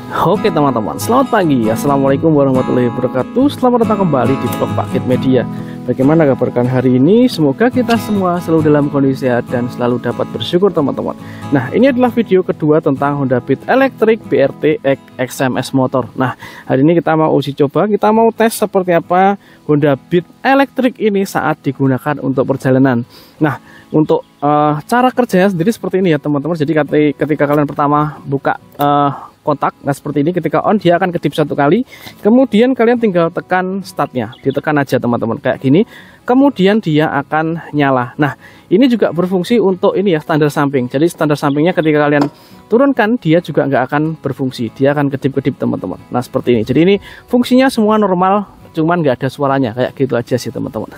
Oke teman-teman, selamat pagi. Assalamualaikum warahmatullahi wabarakatuh. Selamat datang kembali di vlog Pak Kit Media. Bagaimana kabar kalian hari ini? Semoga kita semua selalu dalam kondisi sehat dan selalu dapat bersyukur teman-teman. Nah, ini adalah video kedua tentang Honda Beat Electric BRT XMS Motor. Nah, hari ini kita mau uji coba, kita mau tes seperti apa Honda Beat Electric ini saat digunakan untuk perjalanan. Nah, untuk cara kerjanya sendiri seperti ini ya teman-teman. Jadi ketika kalian pertama buka kontak, nah seperti ini, ketika on dia akan kedip satu kali, kemudian kalian tinggal tekan startnya, ditekan aja teman-teman kayak gini, kemudian dia akan nyala. Nah, ini juga berfungsi untuk ini ya, standar samping. Jadi standar sampingnya ketika kalian turunkan dia juga nggak akan berfungsi, dia akan kedip-kedip teman-teman. Nah seperti ini, jadi ini fungsinya semua normal, cuman nggak ada suaranya, kayak gitu aja sih teman-teman.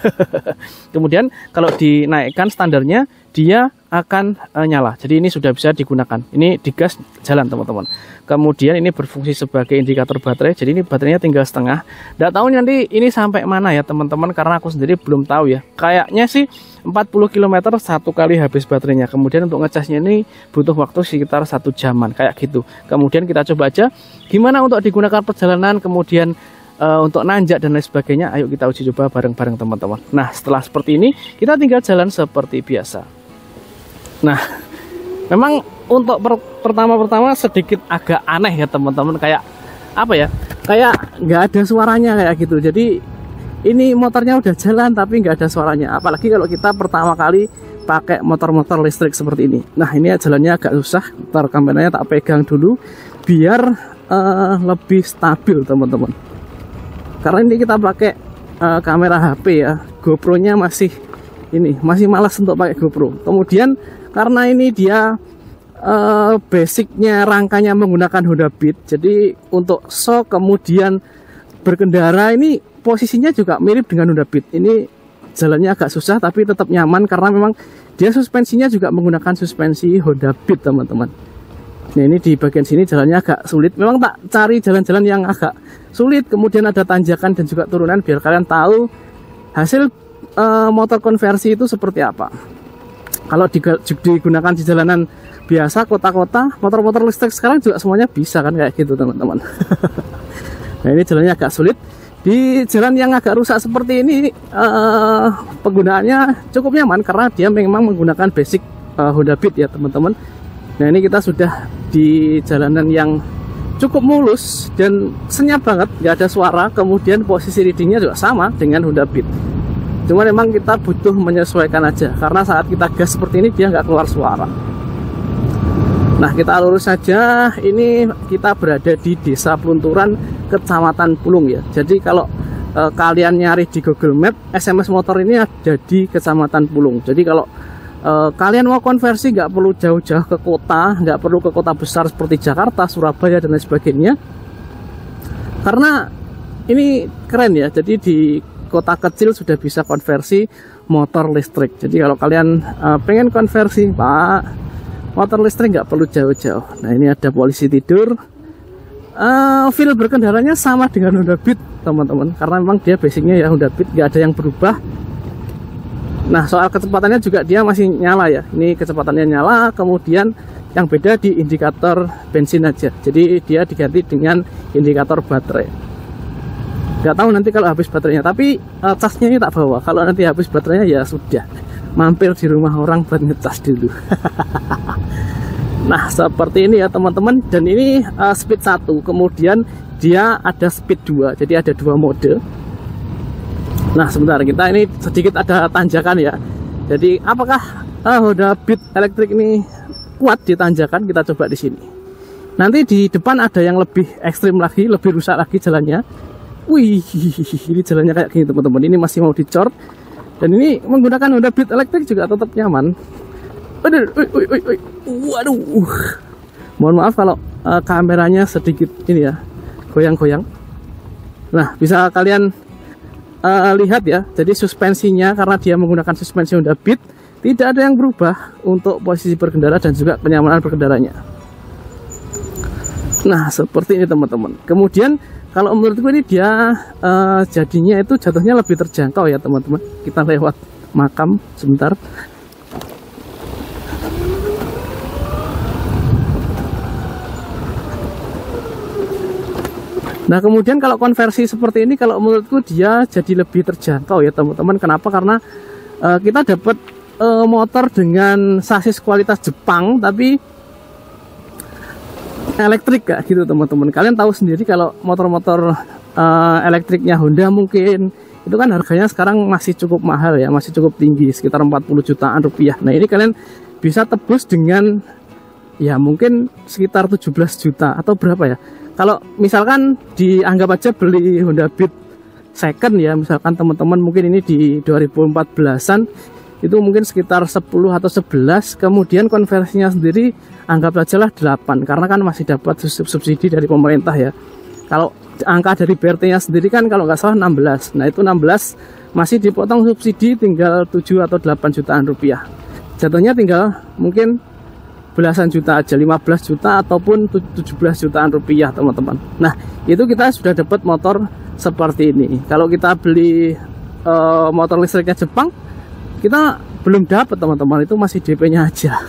Kemudian kalau dinaikkan standarnya dia akan nyala, jadi ini sudah bisa digunakan. Ini digas jalan teman-teman. Kemudian ini berfungsi sebagai indikator baterai, jadi ini baterainya tinggal setengah. Nggak tahu nanti ini sampai mana ya teman-teman, karena aku sendiri belum tahu ya. Kayaknya sih 40 km satu kali habis baterainya. Kemudian untuk ngecasnya ini butuh waktu sekitar 1 jaman kayak gitu. Kemudian kita coba aja gimana untuk digunakan perjalanan, kemudian untuk nanjak dan lain sebagainya. Ayo kita uji coba bareng-bareng teman-teman. Nah, setelah seperti ini kita tinggal jalan seperti biasa. Nah, memang untuk pertama-pertama sedikit agak aneh ya teman-teman, kayak apa ya, kayak nggak ada suaranya kayak gitu. Jadi ini motornya udah jalan tapi nggak ada suaranya, apalagi kalau kita pertama kali pakai motor-motor listrik seperti ini. Nah, ini jalannya agak susah. Ntar kameranya tak pegang dulu biar lebih stabil teman-teman, karena ini kita pakai kamera HP ya, GoPro-nya masih malas untuk pakai GoPro. Kemudian karena ini dia basicnya rangkanya menggunakan Honda Beat, jadi untuk shock kemudian berkendara ini posisinya juga mirip dengan Honda Beat. Ini jalannya agak susah tapi tetap nyaman karena memang dia suspensinya juga menggunakan suspensi Honda Beat teman-teman. Nah, ini di bagian sini jalannya agak sulit. Memang tak cari jalan-jalan yang agak sulit, kemudian ada tanjakan dan juga turunan biar kalian tahu hasil motor konversi itu seperti apa. Kalau digunakan di jalanan biasa, kota-kota, motor-motor listrik sekarang juga semuanya bisa kan kayak gitu teman-teman. Nah, ini jalannya agak sulit. Di jalan yang agak rusak seperti ini penggunaannya cukup nyaman karena dia memang menggunakan basic Honda Beat ya teman-teman. Nah, ini kita sudah di jalanan yang cukup mulus dan senyap banget, nggak ada suara. Kemudian posisi readingnya juga sama dengan Honda Beat. Cuma memang kita butuh menyesuaikan aja, karena saat kita gas seperti ini dia nggak keluar suara. Nah, kita lurus saja. Ini kita berada di Desa Plunturan, Kecamatan Pulung ya. Jadi kalau kalian nyari di Google Map, SMS Motor ini ada di Kecamatan Pulung. Jadi kalau kalian mau konversi nggak perlu jauh-jauh ke kota, nggak perlu ke kota besar seperti Jakarta, Surabaya dan lain sebagainya, karena ini keren ya. Jadi di kota kecil sudah bisa konversi motor listrik. Jadi kalau kalian pengen konversi Pak, motor listrik nggak perlu jauh-jauh. Nah, ini ada polisi tidur. Feel berkendaranya sama dengan Honda Beat teman-teman, karena memang dia basicnya ya Honda Beat, nggak ada yang berubah. Nah, soal kecepatannya juga dia masih nyala ya. Ini kecepatannya nyala, kemudian yang beda di indikator bensin aja. Jadi dia diganti dengan indikator baterai. Gak tahu nanti kalau habis baterainya, tapi casnya ini tak bawa. Kalau nanti habis baterainya ya sudah, mampir di rumah orang buat ngecas dulu. Nah, seperti ini ya teman-teman. Dan ini speed 1, kemudian dia ada speed 2, jadi ada 2 mode. Nah, sebentar, kita ini sedikit ada tanjakan ya. Jadi apakah Honda Beat Electric ini kuat di tanjakan? Kita coba di sini. Nanti di depan ada yang lebih ekstrim lagi, lebih rusak lagi jalannya. Wih, ini jalannya kayak gini teman-teman. Ini masih mau dicor. Dan ini menggunakan Honda Beat Electric juga tetap nyaman. Waduh. Mohon maaf kalau kameranya sedikit ini ya, goyang-goyang. Nah, bisa kalian lihat ya. Jadi suspensinya, karena dia menggunakan suspensi Honda Beat, tidak ada yang berubah untuk posisi berkendara dan juga kenyamanan berkendaranya. Nah, seperti ini teman-teman. Kemudian kalau menurutku ini dia jadinya itu jatuhnya lebih terjangkau ya teman-teman. Kita lewat makam sebentar. Nah kemudian kalau konversi seperti ini, kalau menurutku dia jadi lebih terjangkau ya teman-teman. Kenapa? Karena kita dapat motor dengan sasis kualitas Jepang tapi elektrik kayak gitu teman-teman. Kalian tahu sendiri kalau motor-motor elektriknya Honda mungkin itu kan harganya sekarang masih cukup mahal ya, masih cukup tinggi, sekitar 40 jutaan rupiah. Nah ini kalian bisa tebus dengan ya mungkin sekitar 17 juta atau berapa ya. Kalau misalkan dianggap aja beli Honda Beat second ya, misalkan teman-teman mungkin ini di 2014an, itu mungkin sekitar 10 atau 11, kemudian konversinya sendiri anggap aja lah 8, karena kan masih dapat subsidi dari pemerintah ya. Kalau angka dari BRT-nya sendiri kan kalau nggak salah 16, nah itu 16 masih dipotong subsidi tinggal 7 atau 8 jutaan rupiah. Jatuhnya tinggal mungkin belasan juta aja, 15 juta ataupun 17 jutaan rupiah teman-teman. Nah itu kita sudah dapat motor seperti ini. Kalau kita beli motor listriknya Jepang, kita belum dapat teman-teman, itu masih DP-nya aja.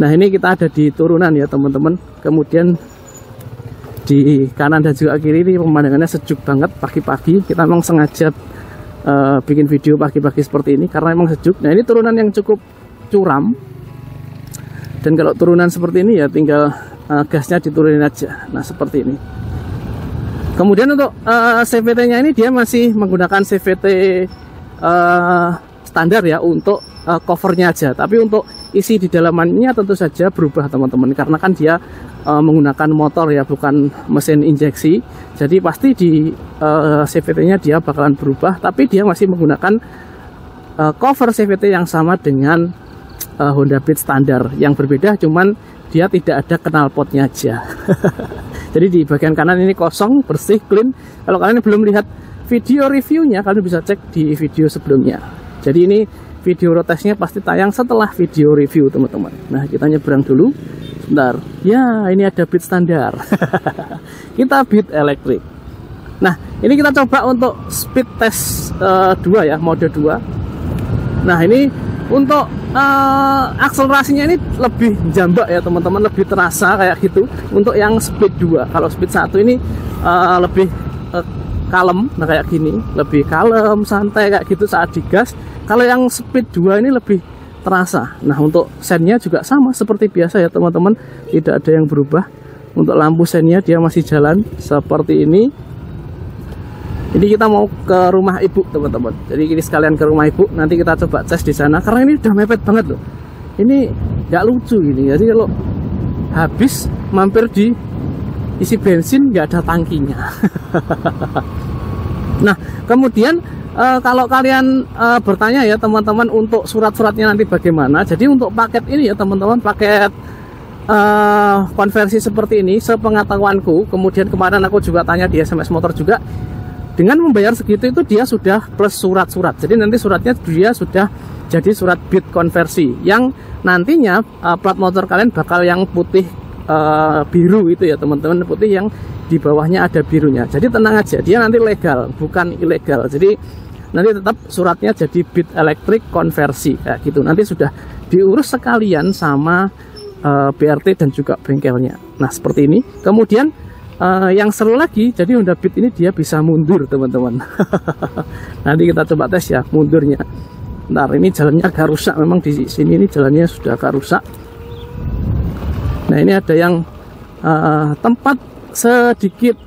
Nah ini kita ada di turunan ya teman-teman. Kemudian di kanan dan juga kiri ini pemandangannya sejuk banget pagi-pagi. Kita memang sengaja bikin video pagi-pagi seperti ini karena memang sejuk. Nah ini turunan yang cukup curam. Dan kalau turunan seperti ini ya tinggal gasnya diturunin aja. Nah seperti ini. Kemudian untuk CVT-nya ini dia masih menggunakan CVT standar ya untuk covernya aja. Tapi untuk isi di dalamannya tentu saja berubah teman-teman. Karena kan dia menggunakan motor ya, bukan mesin injeksi. Jadi pasti di CVT-nya dia bakalan berubah. Tapi dia masih menggunakan cover CVT yang sama dengan Honda Beat standar. Yang berbeda cuman dia tidak ada knalpotnya aja. Jadi di bagian kanan ini kosong, bersih, clean. Kalau kalian belum lihat video reviewnya, kalian bisa cek di video sebelumnya. Jadi ini video road testnya pasti tayang setelah video review teman-teman. Nah kita nyebrang dulu sebentar. Ya ini ada Beat standar. Kita Beat elektrik. Nah ini kita coba untuk speed test 2 ya, mode 2. Nah ini untuk akselerasinya ini lebih jambak ya teman-teman, lebih terasa kayak gitu untuk yang speed 2. Kalau speed 1 ini lebih kalem, nah kayak gini, lebih kalem, santai kayak gitu saat digas. Kalau yang speed 2 ini lebih terasa. Nah untuk sennya juga sama seperti biasa ya teman-teman, tidak ada yang berubah. Untuk lampu sennya dia masih jalan seperti ini. Ini kita mau ke rumah ibu teman-teman. Jadi ini sekalian ke rumah ibu. Nanti kita coba tes di sana. Karena ini udah mepet banget loh. Ini nggak lucu ini. Jadi kalau habis mampir di isi bensin nggak ada tangkinya. Nah kemudian kalau kalian bertanya ya teman-teman untuk surat-suratnya nanti bagaimana. Jadi untuk paket ini ya teman-teman, paket konversi seperti ini sepengetahuanku. Kemudian kemarin aku juga tanya di SMS Motor juga. Dengan membayar segitu itu dia sudah plus surat-surat. Jadi nanti suratnya dia sudah jadi surat Beat konversi. Yang nantinya plat motor kalian bakal yang putih biru itu ya teman-teman, putih yang di bawahnya ada birunya. Jadi tenang aja, dia nanti legal bukan ilegal. Jadi nanti tetap suratnya jadi Beat elektrik konversi kayak gitu. Nanti sudah diurus sekalian sama BRT dan juga bengkelnya. Nah seperti ini. Kemudian yang seru lagi, jadi Honda Beat ini dia bisa mundur teman-teman. Nanti kita coba tes ya mundurnya. Bentar, ini jalannya agak rusak. Memang di sini ini jalannya sudah agak rusak. Nah ini ada yang tempat sedikit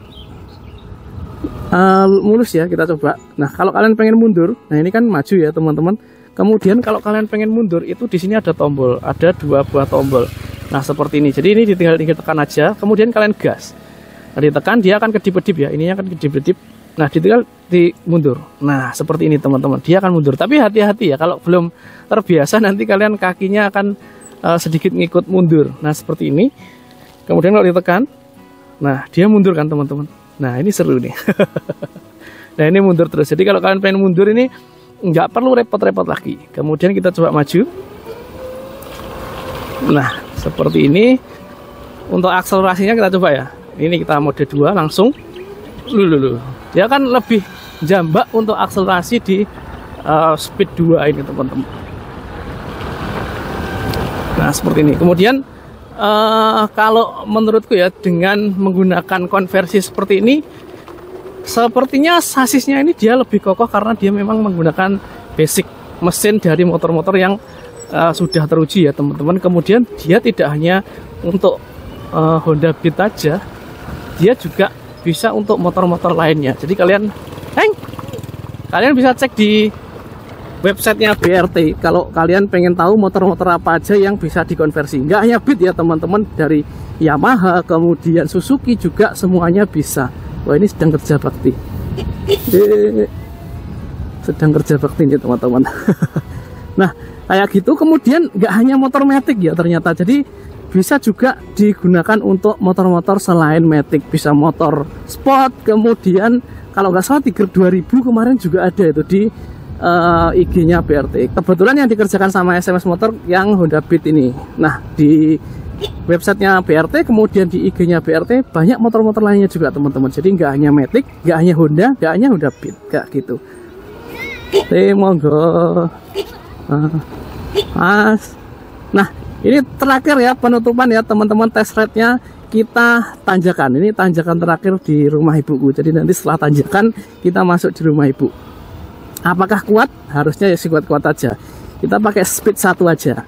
mulus ya, kita coba. Nah kalau kalian pengen mundur, nah ini kan maju ya teman-teman. Kemudian kalau kalian pengen mundur itu di sini ada tombol, ada 2 buah tombol. Nah seperti ini. Jadi ini tinggal tekan aja, kemudian kalian gas. Nah, ditekan dia akan kedip-kedip ya, ininya akan kedip-kedip. Nah ditinggal di mundur. Nah seperti ini teman-teman, dia akan mundur. Tapi hati-hati ya, kalau belum terbiasa nanti kalian kakinya akan sedikit ngikut mundur. Nah seperti ini. Kemudian kalau ditekan, nah dia mundur kan teman-teman. Nah ini seru nih. Nah ini mundur terus. Jadi kalau kalian pengen mundur ini nggak perlu repot-repot lagi. Kemudian kita coba maju. Nah seperti ini. Untuk akselerasinya kita coba ya. Ini kita mode 2 langsung. Dia kan lebih jambak untuk akselerasi di speed 2 ini teman-teman. Nah seperti ini. Kemudian kalau menurutku ya, dengan menggunakan konversi seperti ini, sepertinya sasisnya ini dia lebih kokoh karena dia memang menggunakan basic mesin dari motor-motor yang sudah teruji ya teman-teman. Kemudian dia tidak hanya untuk Honda Beat aja, dia juga bisa untuk motor-motor lainnya. Jadi kalian bisa cek di websitenya BRT kalau kalian pengen tahu motor-motor apa aja yang bisa dikonversi. Nggak hanya Beat ya teman-teman, dari Yamaha kemudian Suzuki juga semuanya bisa. Wah, ini sedang kerja bakti, sedang kerja bakti nih teman-teman. Nah kayak gitu. Kemudian nggak hanya motor matic ya ternyata, jadi bisa juga digunakan untuk motor-motor selain matic, bisa motor sport. Kemudian kalau nggak salah Tiger 2000 kemarin juga ada itu di IG-nya BRT. Kebetulan yang dikerjakan sama SMS Motor yang Honda Beat ini. Nah di websitenya BRT kemudian di IG-nya BRT banyak motor-motor lainnya juga teman-teman. Jadi nggak hanya matic, nggak hanya Honda, nggak hanya Honda Beat kayak gitu. Monggo Mas. Nah ini terakhir ya penutupan ya teman-teman, test ride-nya kita tanjakan. Ini tanjakan terakhir di rumah ibuku. Jadi nanti setelah tanjakan kita masuk di rumah ibu. Apakah kuat? Harusnya ya kuat-kuat aja. Kita pakai speed 1 aja.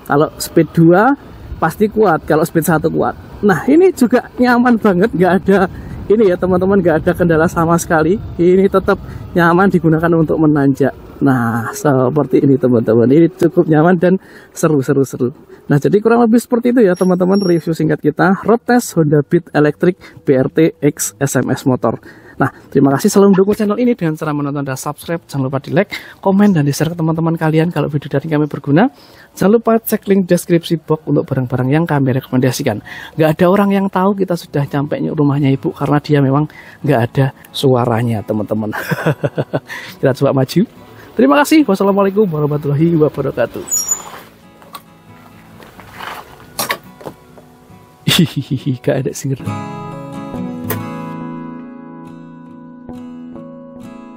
Kalau speed 2 pasti kuat, kalau speed 1 kuat. Nah ini juga nyaman banget, nggak ada ini ya teman-teman, nggak ada kendala sama sekali. Ini tetap nyaman digunakan untuk menanjak. Nah seperti ini teman-teman, ini cukup nyaman dan seru. Nah jadi kurang lebih seperti itu ya teman-teman review singkat kita road test Honda Beat Electric BRT X SMS Motor. Nah terima kasih selalu mendukung channel ini dengan cara menonton dan subscribe. Jangan lupa di like, komen, dan di share ke teman-teman kalian kalau video dari kami berguna. Jangan lupa cek link deskripsi box untuk barang-barang yang kami rekomendasikan. Nggak ada orang yang tahu kita sudah nyampe rumahnya ibu karena dia memang nggak ada suaranya teman-teman. Kita coba maju. Terima kasih. Wassalamualaikum warahmatullahi wabarakatuh. Hihihi, gak ada singer.